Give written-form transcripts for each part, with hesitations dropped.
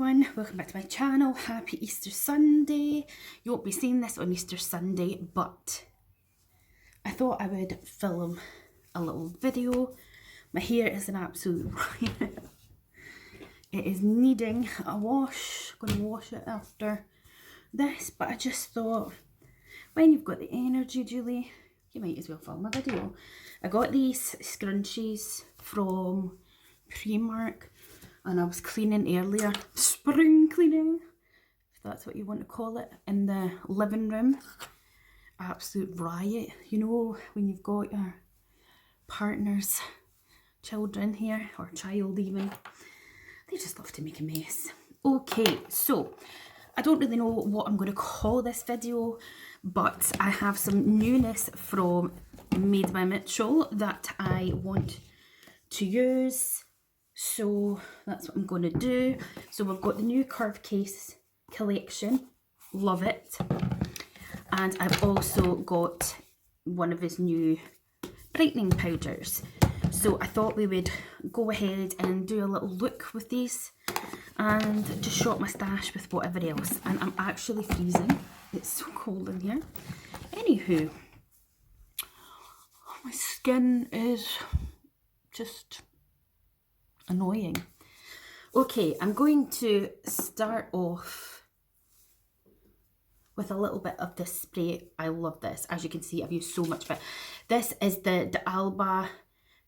everyone, welcome back to my channel. Happy Easter Sunday. You won't be seeing this on Easter Sunday, but I thought I would film a little video. My hair is an absolute riot. It is needing a wash. I'm going to wash it after this, but I just thought, when you've got the energy, Julie, you might as well film a video. I got these scrunchies from Primark and I was cleaning earlier, spring cleaning, if that's what you want to call it, in the living room. Absolute riot, you know, when you've got your partner's children here, or child even, they just love to make a mess. Okay, so I don't really know what I'm going to call this video, but I have some newness from Made by Mitchell that I want to use, so that's what I'm going to do. So we've got the new curve case collection, love it, and I've also got one of his new brightening powders. So I thought we would go ahead and do a little look with these and just shop my stash with whatever else. And I'm actually freezing, it's so cold in here. Anywho, my skin is just annoying. Okay, I'm going to start off with a little bit of this spray. I love this. As you can see, I've used so much of it. This is the Alba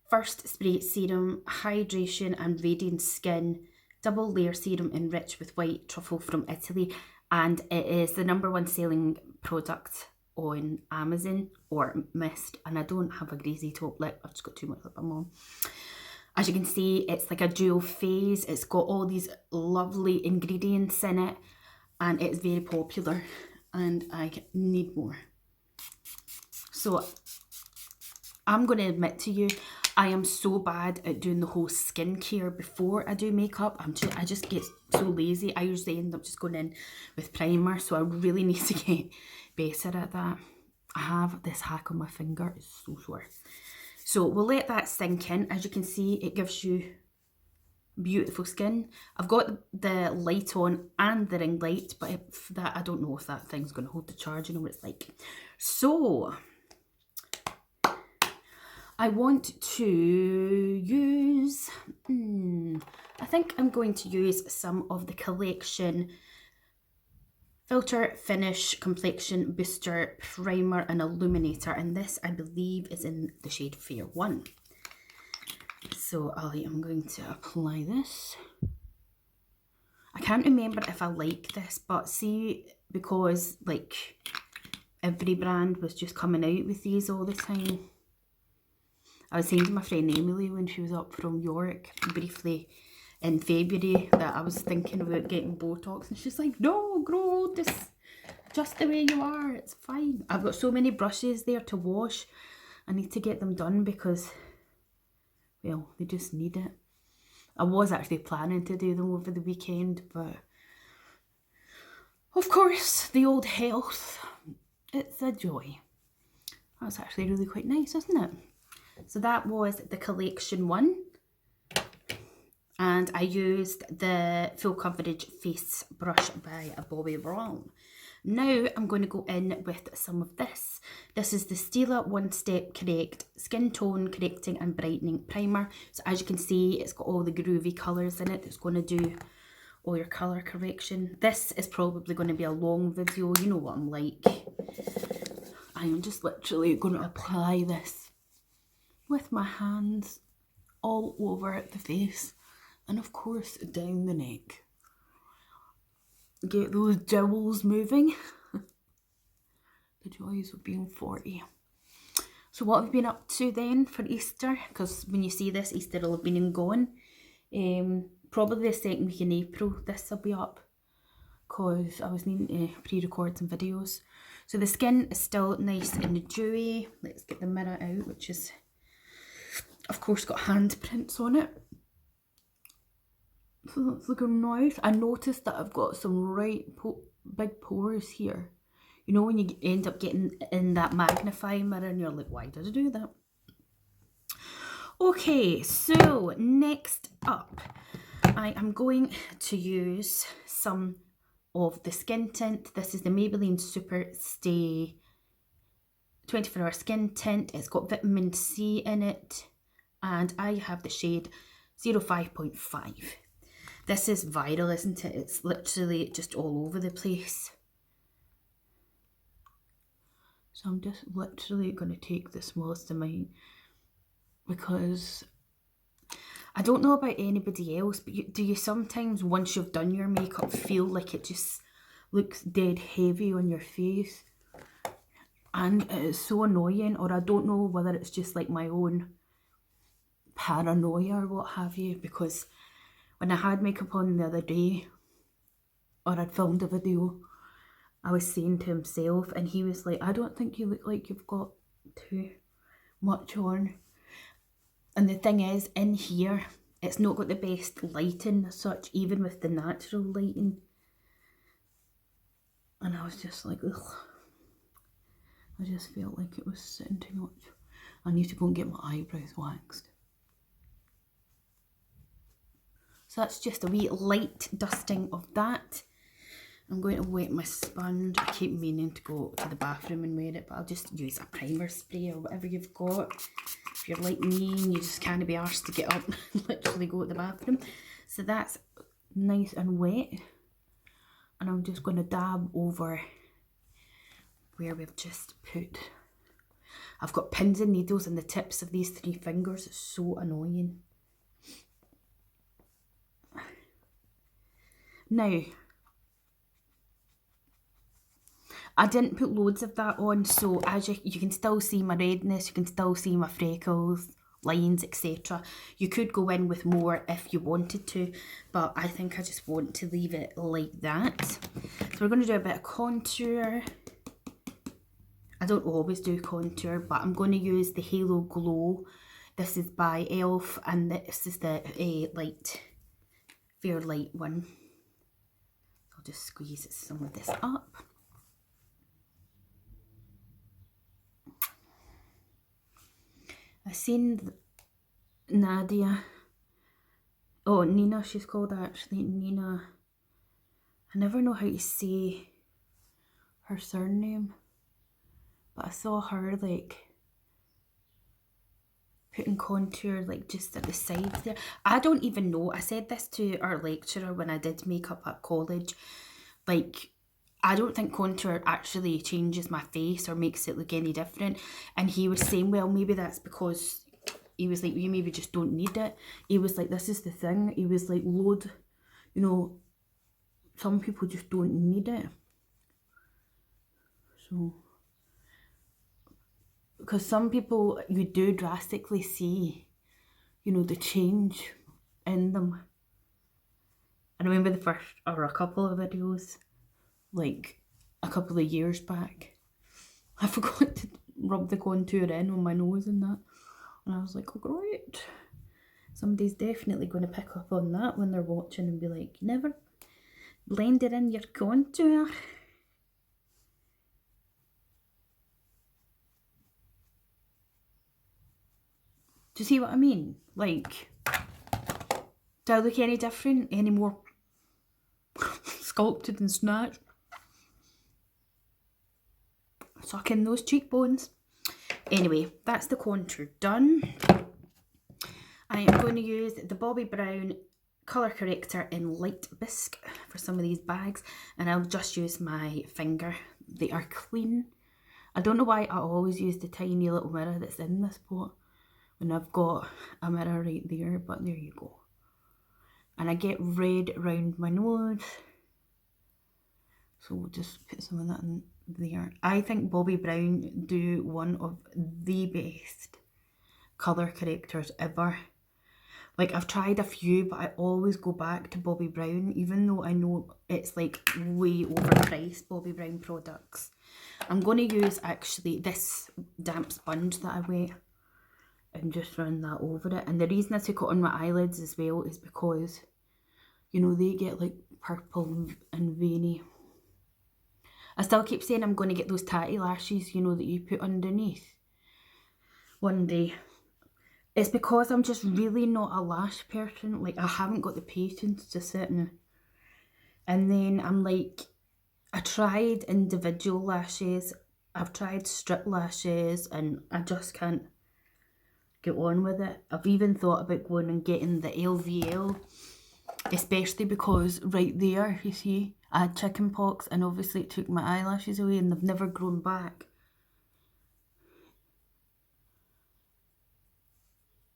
First Spray Serum Hydration and Radiant Skin Double Layer Serum enriched with white truffle from Italy, and it is the #1 selling product on Amazon or Mist. And I don't have a greasy top lip, I've just got too much lip balm on. As you can see, it's like a dual phase. It's got all these lovely ingredients in it and it's very popular and I need more. So I'm going to admit to you, I am so bad at doing the whole skincare before I do makeup. I just get so lazy. I usually end up just going in with primer, so I really need to get better at that. I have this hack on my finger, it's so sore. So we'll let that sink in. As you can see, it gives you beautiful skin. I've got the light on and the ring light, but I don't know if that thing's going to hold the charge, you know what it's like. So I want to use, I think I'm going to use some of the collection Filter Finish Complexion Booster Primer and Illuminator, and this I believe is in the shade Fair 1. So I am going to apply this. I can't remember if I like this, but see, because like every brand was just coming out with these all the time. I was saying to my friend Emily when she was up from York briefly in February that I was thinking about getting Botox, and she's like, no, girl, just the way you are, it's fine. I've got so many brushes there to wash. I need to get them done because, well, they just need it. I was actually planning to do them over the weekend, but of course, the old health, it's a joy. That's actually really quite nice, isn't it? So that was the collection one. And I used the Full Coverage Face Brush by Bobbi Brown. Now I'm going to go in with some of this. This is the Stila One Step Correct Skin Tone Correcting and Brightening Primer. So as you can see, it's got all the groovy colours in it. It's going to do all your colour correction. This is probably going to be a long video. You know what I'm like. I am just literally going to apply this with my hands all over the face. And of course, down the neck. Get those jowls moving. The joys of being 40. So what have we been up to then for Easter? Because when you see this, Easter will have been and gone. Probably the second week in April, this will be up. Because I was needing to pre-record some videos. So the skin is still nice and dewy. Let's get the mirror out, which is, of course, got handprints on it. So that's looking nice. I noticed that I've got some right big pores here. You know when you end up getting in that magnifying mirror and you're like, why did I do that? Okay, so next up, I am going to use some of the skin tint. This is the Maybelline Super Stay 24-hour skin tint. It's got vitamin C in it, and I have the shade 05.5. This is viral, isn't it? It's literally just all over the place. So I'm just literally going to take the smallest amount, because I don't know about anybody else, but do you sometimes, once you've done your makeup, feel like it just looks dead heavy on your face? And it's so annoying, or I don't know whether it's just like my own paranoia or what have you, because when I had makeup on the other day, or I'd filmed a video, I was saying to himself, and he was like, I don't think you look like you've got too much on. And the thing is, in here, it's not got the best lighting as such, even with the natural lighting. And I was just like, ugh. I just felt like it was sitting too much. I need to go and get my eyebrows waxed. So that's just a wee light dusting of that. I'm going to wet my sponge. I keep meaning to go to the bathroom and wear it, but I'll just use a primer spray or whatever you've got. If you're like me and you just can't be arsed to get up and literally go to the bathroom. So that's nice and wet. And I'm just going to dab over where we've just put. I've got pins and needles in the tips of these 3 fingers. It's so annoying. Now, I didn't put loads of that on, so as you can still see my redness, you can still see my freckles, lines, etc. You could go in with more if you wanted to, but I think I just want to leave it like that. So we're going to do a bit of contour. I don't always do contour, but I'm going to use the Halo Glow. This is by e.l.f. and this is the fair light one. I'll just squeeze some of this up. I've seen Nadia, Nina she's called actually, Nina. I never know how to say her surname, but I saw her like putting contour like just at the sides there. I don't even know, I said this to our lecturer when I did makeup at college, like I don't think contour actually changes my face or makes it look any different. And he was saying, well, maybe that's because, he was like, you maybe just don't need it. He was like, this is the thing. He was like, some people just don't need it. So, because some people, you do drastically see, the change in them. I remember the first, or a couple of videos, like a couple of years back, I forgot to rub the contour in on my nose and that, and I was like, oh great, somebody's definitely going to pick up on that when they're watching and be like, you never blended in your contour. Do you see what I mean? Like, do I look any different, any more sculpted and snatched? Suck in those cheekbones. Anyway, that's the contour done. I am going to use the Bobbi Brown colour corrector in Light Bisque for some of these bags, and I'll just use my finger. They are clean. I don't know why I always use the tiny little mirror that's in this pot when I've got a mirror right there, but there you go. And I get red around my nose, so we'll just put some of that in there. I think Bobbi Brown do one of the best colour correctors ever. Like, I've tried a few, but I always go back to Bobbi Brown, even though I know it's like way overpriced, Bobbi Brown products. I'm going to use actually this damp sponge that I wet and just run that over it. And the reason I took it on my eyelids as well is because, they get like purple and veiny. I still keep saying I'm going to get those tatty lashes, that you put underneath one day. It's because I'm just really not a lash person. Like, I haven't got the patience to sit and then I'm like, I tried individual lashes, I've tried strip lashes, and I just can't get on with it. I've even thought about going and getting the LVL, especially because right there, you see, I had chicken pox and obviously it took my eyelashes away and they've never grown back.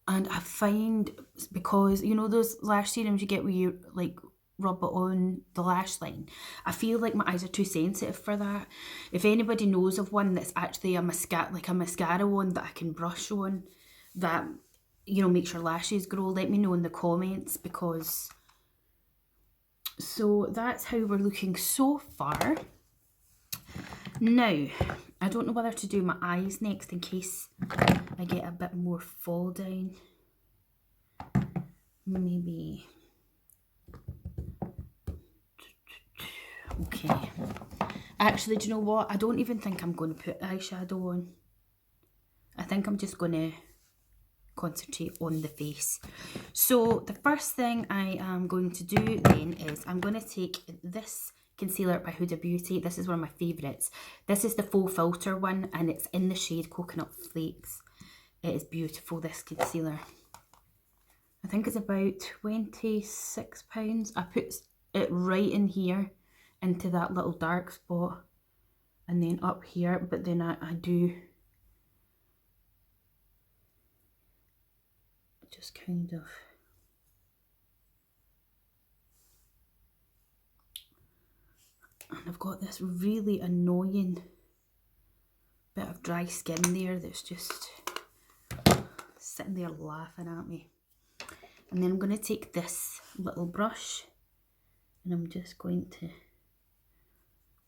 And I find, because, you know, those lash serums you get where you like rub it on the lash line, I feel like my eyes are too sensitive for that. If anybody knows of one that's actually a mascara one that I can brush on, that, you know, makes your lashes grow, let me know in the comments. Because, so that's how we're looking so far. Now, I don't know whether to do my eyes next in case I get a bit more fall down. Maybe. Okay. Actually, do you know what? I don't even think I'm going to put eyeshadow on. I think I'm just going to concentrate on the face. So the first thing I am going to do then is I'm going to take this concealer by Huda Beauty. This is one of my favourites. This is the Faux Filter one and it's in the shade Coconut Flakes. It is beautiful, this concealer. I think it's about £26. I put it right in here into that little dark spot and then up here, but then I do just kind of and I've got this really annoying bit of dry skin there that's just sitting there laughing at me. And then I'm going to take this little brush and I'm just going to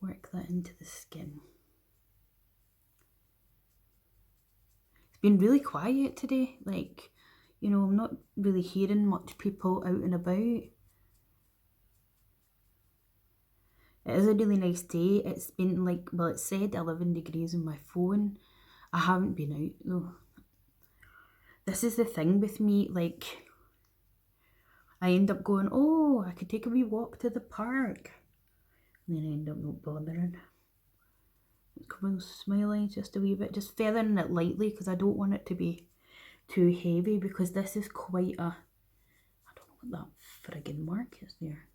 work that into the skin. It's been really quiet today, like, you know, I'm not really hearing much people out and about. It is a really nice day. It's been like, well, it said 11 degrees on my phone. I haven't been out though. This is the thing with me, like, I end up going, oh, I could take a wee walk to the park. And then I end up not bothering. Come on, smiling just a wee bit, just feathering it lightly because I don't want it to be too heavy, because this is quite a, I don't know what that friggin' mark is there.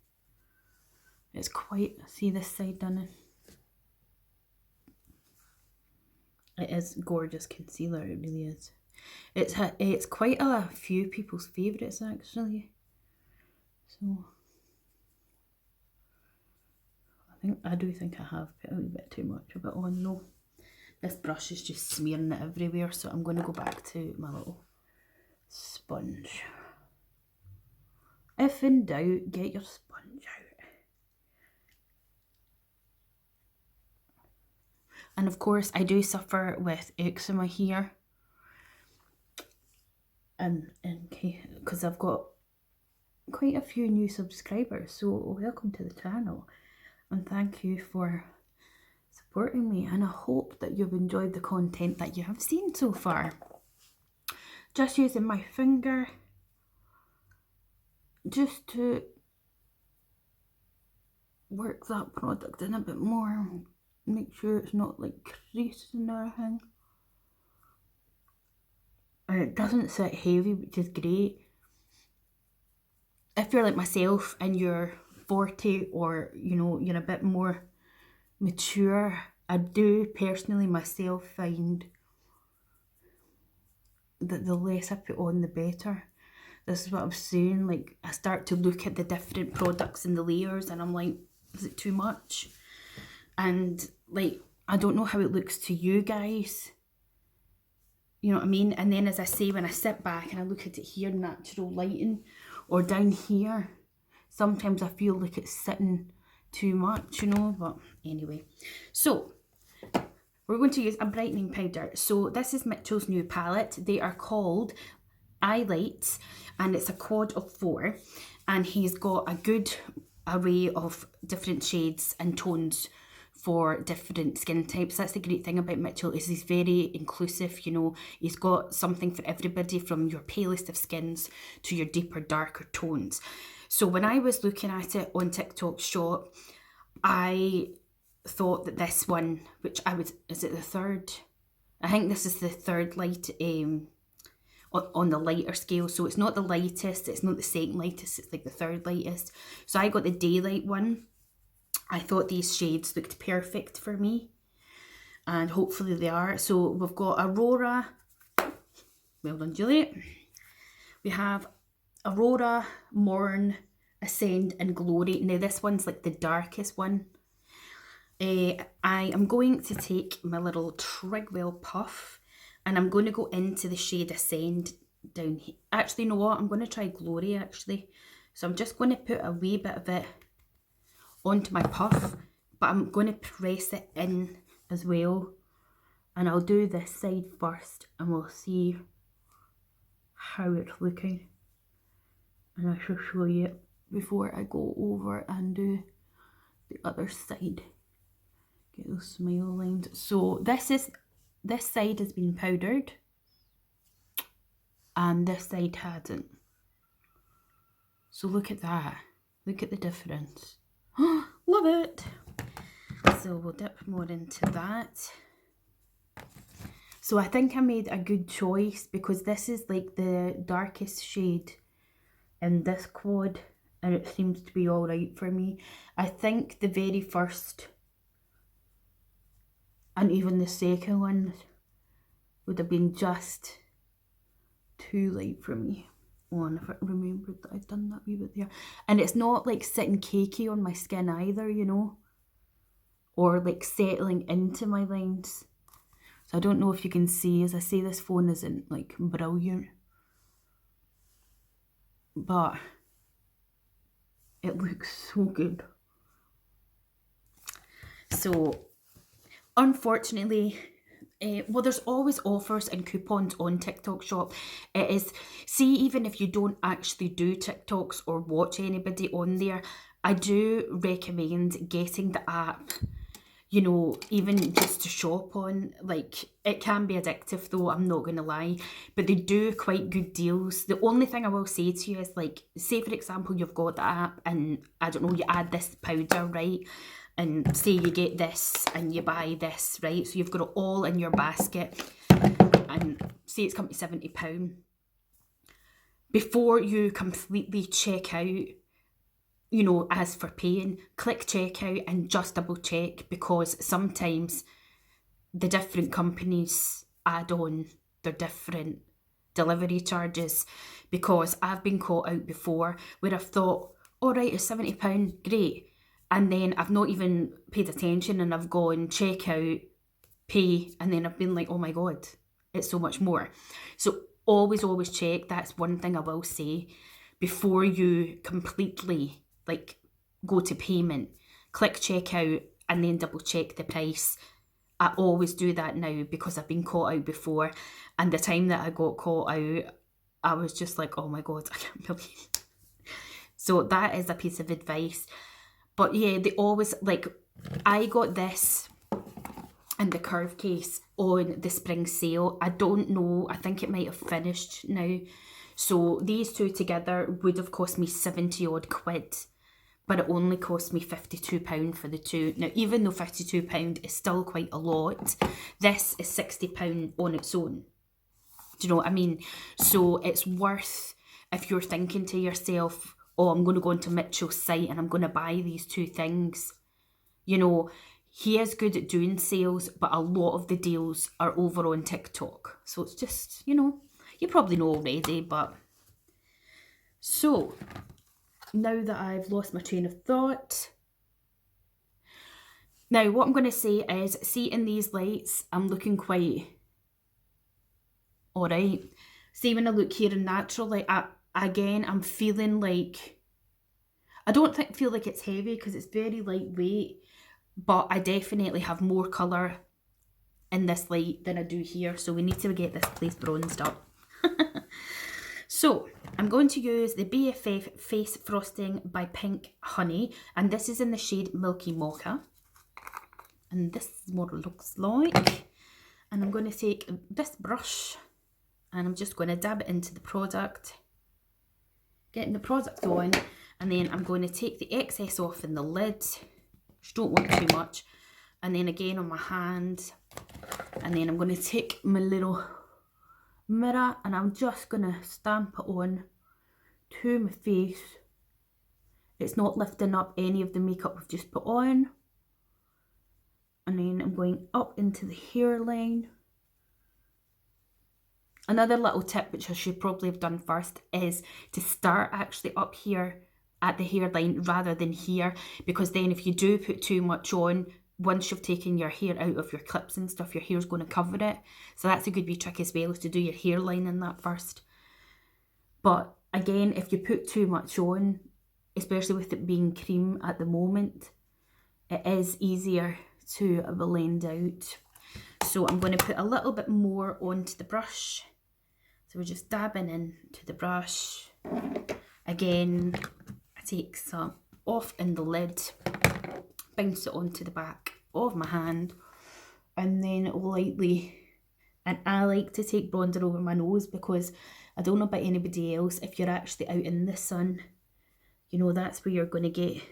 It's quite, see this side done it? It is gorgeous concealer, it really is. It's quite a few people's favourites actually. So I do think I have put a wee bit too much of it on though. This brush is just smearing it everywhere, so I'm going to go back to my little sponge. If in doubt, get your sponge out. And of course, I do suffer with eczema here. And because I've got quite a few new subscribers, so welcome to the channel. And thank you for supporting me, and I hope that you've enjoyed the content that you have seen so far. Just using my finger just to work that product in a bit more, make sure it's not like creasing or anything. And it doesn't sit heavy, which is great. If you're like myself and you're 40 or, you know, you're a bit more mature, I do personally myself find that the less I put on the better. This is what I'm saying, like I start to look at the different products and the layers and I'm like, is it too much? And like, I don't know how it looks to you guys, you know what I mean? And then as I say, when I sit back and I look at it here, natural lighting, or down here, sometimes I feel like it's sitting too much, you know, but anyway. So we're going to use a brightening powder. So this is Mitchell's new palette. They are called Eye Lights and it's a quad of 4, and he's got a good array of different shades and tones for different skin types. That's the great thing about Mitchell, is he's very inclusive, you know. He's got something for everybody, from your palest of skins to your deeper, darker tones. So when I was looking at it on TikTok Shop, I thought that this one, which is it the third? I think this is the third light on the lighter scale. So it's not the lightest, it's not the second lightest, it's like the third lightest. So I got the daylight one. I thought these shades looked perfect for me, and hopefully they are. So we've got Aurora, well done Juliet. We have Aurora, Morn, Ascend and Glory. Now this one's like the darkest one. I am going to take my little Trigwell puff and I'm going to go into the shade Ascend down here. Actually, you know what? I'm going to try Glory actually. So I'm just going to put a wee bit of it onto my puff, but I'm going to press it in as well. And I'll do this side first and we'll see how it's looking. And I shall show you it before I go over and do the other side. Get those smile lines. So this side has been powdered and this side hasn't. So look at that. Look at the difference. Love it. So we'll dip more into that. So I think I made a good choice because this is like the darkest shade in this quad and it seems to be alright for me. I think the very first and even the second one would have been just too light for me. Oh, and if I remembered that I'd done that wee bit there. And it's not like sitting cakey on my skin either, you know, or like settling into my lines. So I don't know if you can see, as I say, this phone isn't like brilliant, but it looks so good. So unfortunately, well, there's always offers and coupons on TikTok Shop. It is, see, even if you don't actually do TikToks or watch anybody on there, I do recommend getting the app, you know, even just to shop on. Like, it can be addictive though, I'm not going to lie, but they do quite good deals. The only thing I will say to you is, like, say for example, you've got the app and, I don't know, you add this powder, right? And say you get this and you buy this, right? So you've got it all in your basket and say it's come to £70. Before you completely check out, you know, as for paying, click checkout and just double check, because sometimes the different companies add on their different delivery charges, because I've been caught out before where I've thought, all right, it's £70, great. And then I've not even paid attention and I've gone check out, pay, and then I've been like, oh my God, it's so much more. So always check. That's one thing I will say. Before you completely like go to payment, click checkout and then double check the price. I always do that now because I've been caught out before. And the time that I got caught out, I was just like, oh my God, I can't believe it. So that is a piece of advice. But yeah, they always, like, I got this and the curve case on the spring sale. I don't know, I think it might have finished now. So these two together would have cost me 70 odd quid, but it only cost me £52 for the two. Now, even though £52 is still quite a lot, this is £60 on its own. Do you know what I mean? So it's worth, if you're thinking to yourself, oh, I'm going to go onto Mitchell's site and I'm going to buy these two things. You know, he is good at doing sales, but a lot of the deals are over on TikTok. So it's just, you know, you probably know already, but... So, now that I've lost my train of thought... Now, what I'm going to say is, see, in these lights, I'm looking quite alright. See, when I look here in natural light, again, I'm feeling like, I don't feel like it's heavy because it's very lightweight, but I definitely have more colour in this light than I do here, so we need to get this place bronzed up. So, I'm going to use the BFF Face Frosting by Pink Honey, and this is in the shade Milky Mocha. and this is what it looks like. And I'm going to take this brush and I'm just going to dab it into the product, getting the product on, and then I'm going to take the excess off in the lid. Just don't want too much. And then again on my hand, and then I'm going to take my little mirror and I'm just going to stamp it on to my face. It's not lifting up any of the makeup we've just put on. And then I'm going up into the hairline. Another little tip, which I should probably have done first, is to start actually up here at the hairline rather than here, because then if you do put too much on, once you've taken your hair out of your clips and stuff, your hair's going to cover it. So that's a good wee trick as well, is to do your hairline in that first. But again, if you put too much on, especially with it being cream at the moment, it is easier to blend out. So I'm going to put a little bit more onto the brush. So we're just dabbing into the brush. Again, I take some off in the lid, bounce it onto the back of my hand, and then lightly, and I like to take bronzer over my nose because I don't know about anybody else, if you're actually out in the sun, you know, that's where you're going to get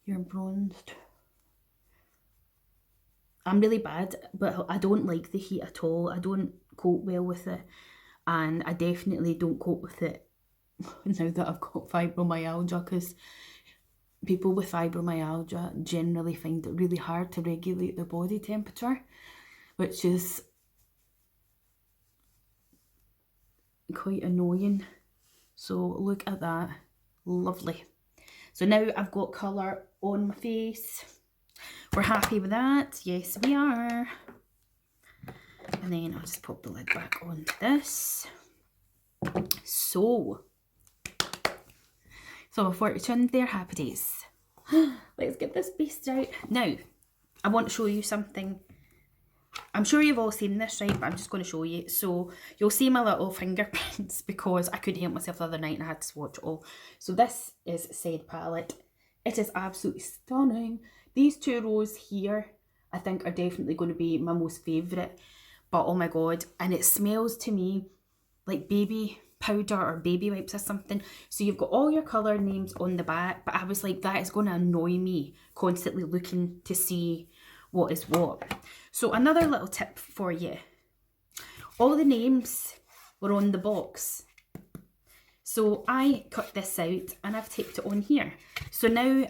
your bronzed. I'm really bad, but I don't like the heat at all. I don't cope well with it, and I definitely don't cope with it now that I've got fibromyalgia, because people with fibromyalgia generally find it really hard to regulate their body temperature, which is quite annoying. So look at that, lovely. So now I've got colour on my face. We're happy with that, yes we are. And then I'll just pop the lid back onto this. So I've worked on there, happy days. Let's get this base out. Now, I want to show you something. I'm sure you've all seen this, right? But I'm just going to show you. So you'll see my little fingerprints because I couldn't help myself the other night and I had to swatch it all. So this is Said palette. It is absolutely stunning. These two rows here, I think, are definitely going to be my most favourite. But oh my god, and it smells to me like baby powder or baby wipes or something. So you've got all your colour names on the back, but I was like, that is going to annoy me constantly looking to see what is what. So another little tip for you. All the names were on the box. So I cut this out and I've taped it on here. So now,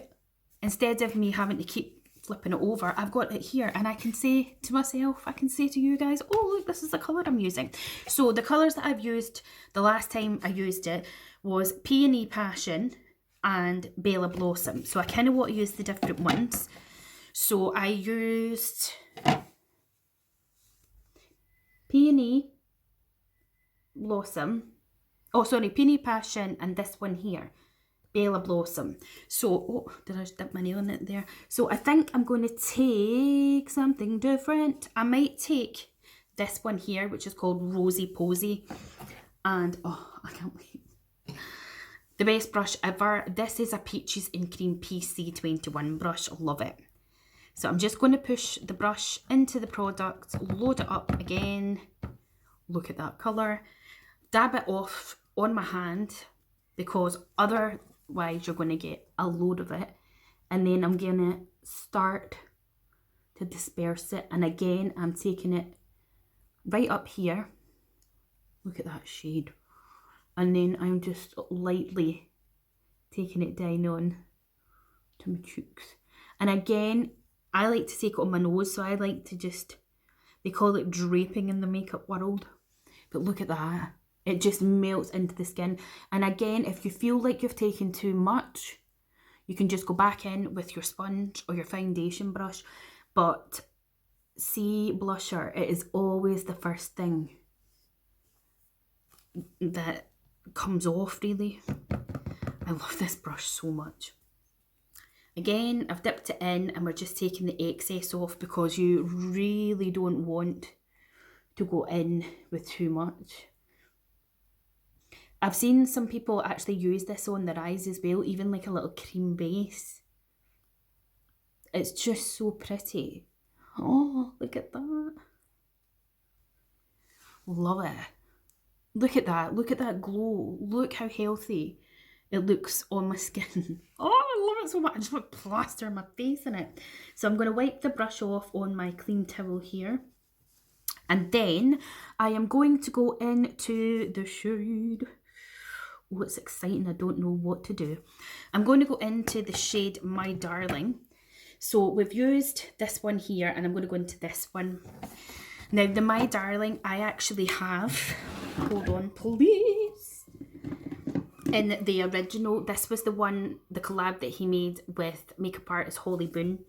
instead of me having to keep flipping it over, I've got it here and I can say to myself, I can say to you guys, oh look, this is the colour I'm using. So the colours that I've used the last time I used it was Peony Passion and Bella Blossom. So I kind of want to use the different ones. So I used Peony Blossom, oh sorry, Peony Passion, and this one here, Bella Blossom. So, oh, did I just dip my nail in it there? So I think I'm going to take something different. I might take this one here, which is called Rosy Posy. And, oh, I can't wait. The best brush ever. This is a Peaches and Cream PC21 brush. I love it. So I'm just going to push the brush into the product, load it up again. Look at that colour. Dab it off on my hand because otherwise you're going to get a load of it. And then I'm going to start to disperse it. And again, I'm taking it right up here. Look at that shade. And then I'm just lightly taking it down on to my cheeks. And again, I like to take it on my nose, so I like to just, they call it draping in the makeup world. But look at that. It just melts into the skin. And again, if you feel like you've taken too much, you can just go back in with your sponge or your foundation brush. But see, blusher, it is always the first thing that comes off, really. I love this brush so much. Again, I've dipped it in and we're just taking the excess off because you really don't want to go in with too much. I've seen some people actually use this on their eyes as well, even like a little cream base. It's just so pretty. Oh, look at that. Love it. Look at that. Look at that glow. Look how healthy it looks on my skin. Oh, I love it so much. I just want to plaster my face in it. So I'm going to wipe the brush off on my clean towel here. And then I am going to go into the shade. Oh, it's exciting. I don't know what to do. I'm going to go into the shade My Darling. So we've used this one here, and I'm going to go into this one. Now, the My Darling, I actually have, hold on please, in the original. This was the one, the collab that he made with makeup artist Holly Boone,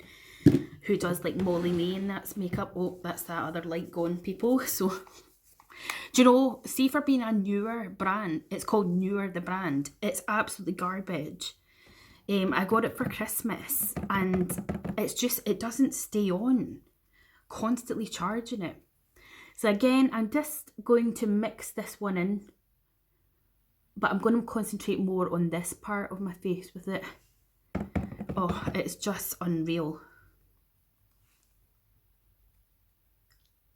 who does like Molly May and that's makeup. Oh, that's that other light gone, people. So, do you know, see, for being a newer brand, it's called Newer the brand. It's absolutely garbage. I got it for Christmas, and it's just, it doesn't stay on. Constantly charging it. So again, I'm just going to mix this one in, but I'm going to concentrate more on this part of my face with it. Oh, it's just unreal.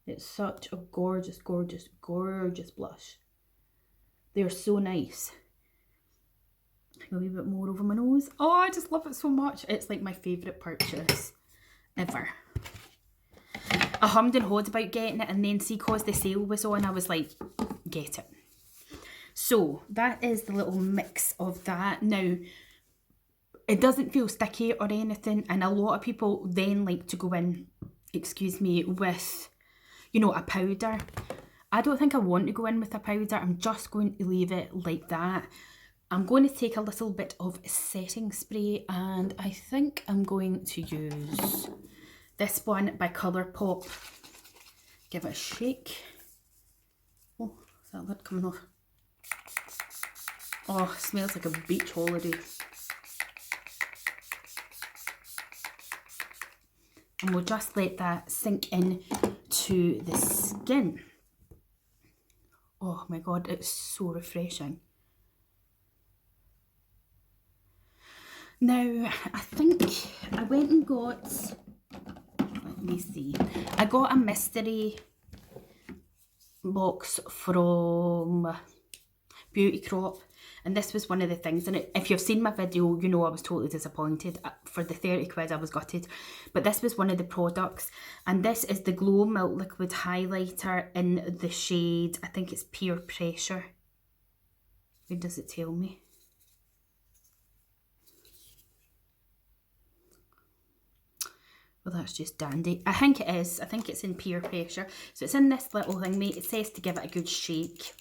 It's such a gorgeous, gorgeous, gorgeous blush. They're so nice. A wee bit more over my nose. Oh, I just love it so much. It's like my favourite purchase ever. I hummed and hawed about getting it, and then see, cause the sale was on, I was like, get it. So that is the little mix of that. Now, it doesn't feel sticky or anything, and a lot of people then like to go in, excuse me, with, you know, a powder. I don't think I want to go in with a powder. I'm just going to leave it like that. I'm going to take a little bit of setting spray, and I think I'm going to use this one by Colourpop. Give it a shake. Oh, is that lid coming off? Oh, it smells like a beach holiday. And we'll just let that sink in to the skin. Oh my god, it's so refreshing. Now, I think I went and got, let me see, I got a mystery box from Beauty Crop, and this was one of the things in it. If you've seen my video, you know I was totally disappointed. For the 30 quid, I was gutted. But this was one of the products, and this is the Glow Milk Liquid Highlighter in the shade, I think it's Peer Pressure. Where does it tell me? Well, that's just dandy. I think it is. I think it's in Peer Pressure. So it's in this little thing, mate. It says to give it a good shake.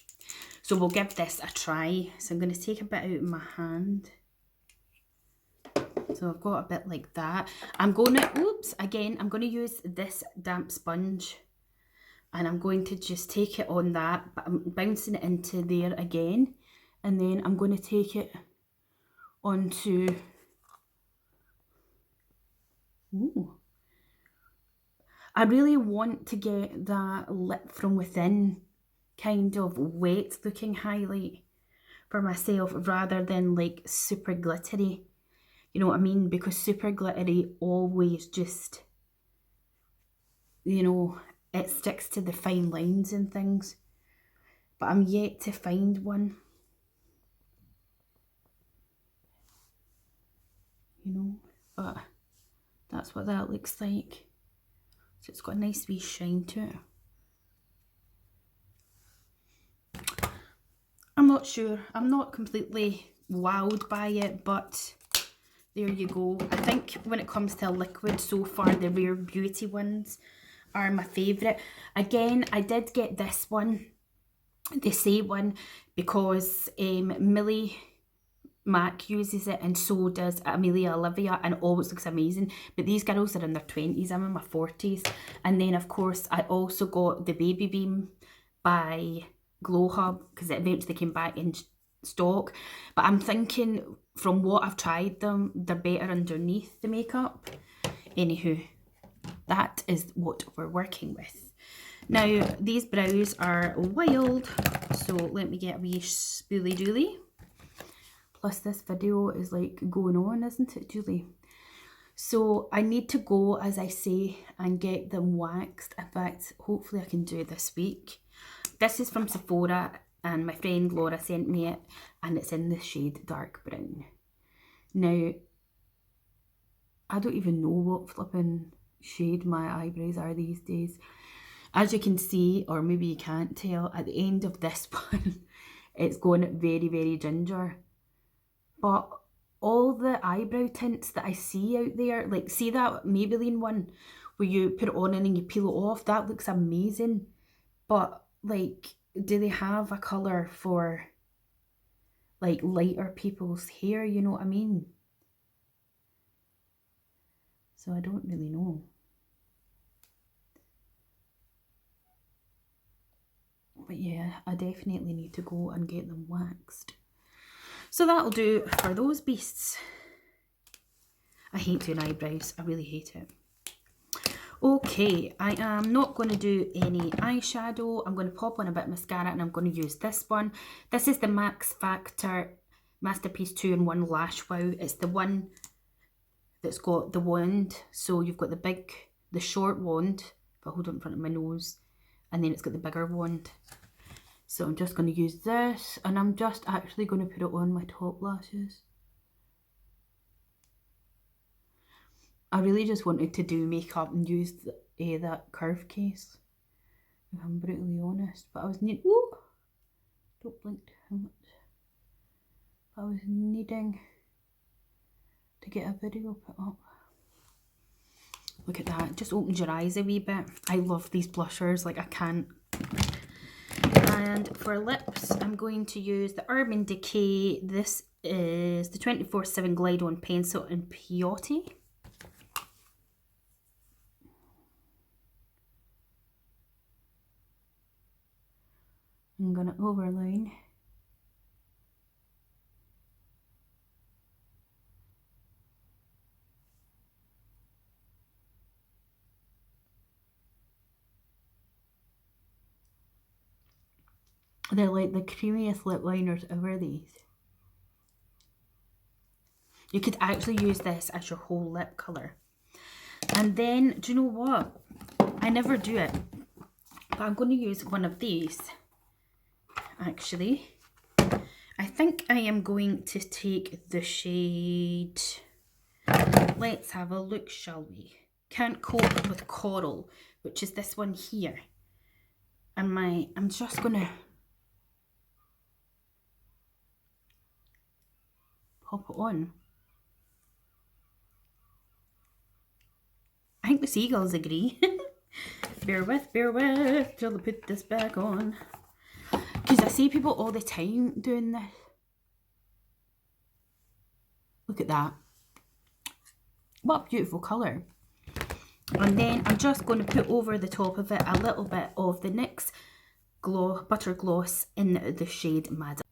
So we'll give this a try. So I'm going to take a bit out of my hand. So I've got a bit like that. I'm going to, oops, again, I'm going to use this damp sponge. And I'm going to just take it on that. But I'm bouncing it into there again. And then I'm going to take it onto, ooh. I really want to get that lit from within kind of wet looking highlight for myself, rather than like super glittery. You know what I mean? Because super glittery always just, you know, it sticks to the fine lines and things. But I'm yet to find one. You know, but that's what that looks like. So it's got a nice wee shine to it. I'm not sure. I'm not completely wowed by it, but there you go. I think when it comes to a liquid so far, the Rare Beauty ones are my favourite. Again, I did get this one, the Say one, because Millie Mac uses it, and so does Amelia Olivia, and always looks amazing. But these girls are in their 20s, I'm in my 40s. And then of course I also got the Baby Beam by Glow Hub, because it eventually came back in stock. But I'm thinking, from what I've tried them, they're better underneath the makeup. Anywho, that is what we're working with. Now these brows are wild, so let me get a wee spoolie doolie. Plus this video is like going on, isn't it, Julie? So I need to go, as I say, and get them waxed. In fact, hopefully I can do it this week. This is from Sephora, and my friend Laura sent me it, and it's in the shade dark brown. Now, I don't even know what flipping shade my eyebrows are these days. As you can see, or maybe you can't tell, at the end of this one, it's going very, very ginger. But all the eyebrow tints that I see out there, like see that Maybelline one where you put it on and then you peel it off, that looks amazing. But like, do they have a colour for like lighter people's hair, you know what I mean? So I don't really know. But yeah, I definitely need to go and get them waxed. So that'll do for those beasts. I hate doing eyebrows. I really hate it. Okay, I am not going to do any eyeshadow. I'm going to pop on a bit of mascara and I'm going to use this one. This is the Max Factor Masterpiece 2-in-1 Lash Wow. It's the one that's got the wand. So you've got the short wand, if I hold it in front of my nose, and then it's got the bigger wand. So I'm just going to use this, and I'm just actually going to put it on my top lashes. I really just wanted to do makeup and use that curve case, if I'm brutally honest. But I was don't blink too much. I was needing to get a video put up. Look at that, it just opens your eyes a wee bit. I love these blushers, like I can't. And for lips, I'm going to use the Urban Decay. This is the 24/7 Glide On Pencil in Peyote. I'm going to overline. They're like the creamiest lip liners ever, these. You could actually use this as your whole lip colour. And then, do you know what? I never do it, but I'm going to use one of these, actually. I think I am going to take the shade, let's have a look, shall we? Can't Cope with Coral, which is this one here. And I'm just going to pop it on. I think the seagulls agree. bear with till I put this back on. Because I see people all the time doing this. Look at that. What a beautiful colour. And then I'm just going to put over the top of it a little bit of the NYX Butter Gloss in the shade Madam.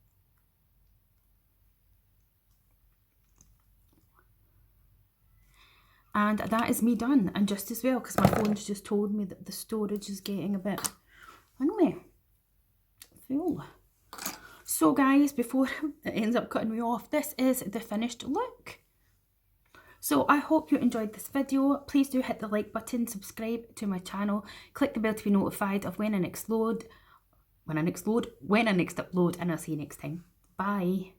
And that is me done. And just as well, because my phone's just told me that the storage is getting a bit full. So guys, before it ends up cutting me off, this is the finished look. So I hope you enjoyed this video. Please do hit the like button, subscribe to my channel, click the bell to be notified of when I next upload, and I'll see you next time. Bye.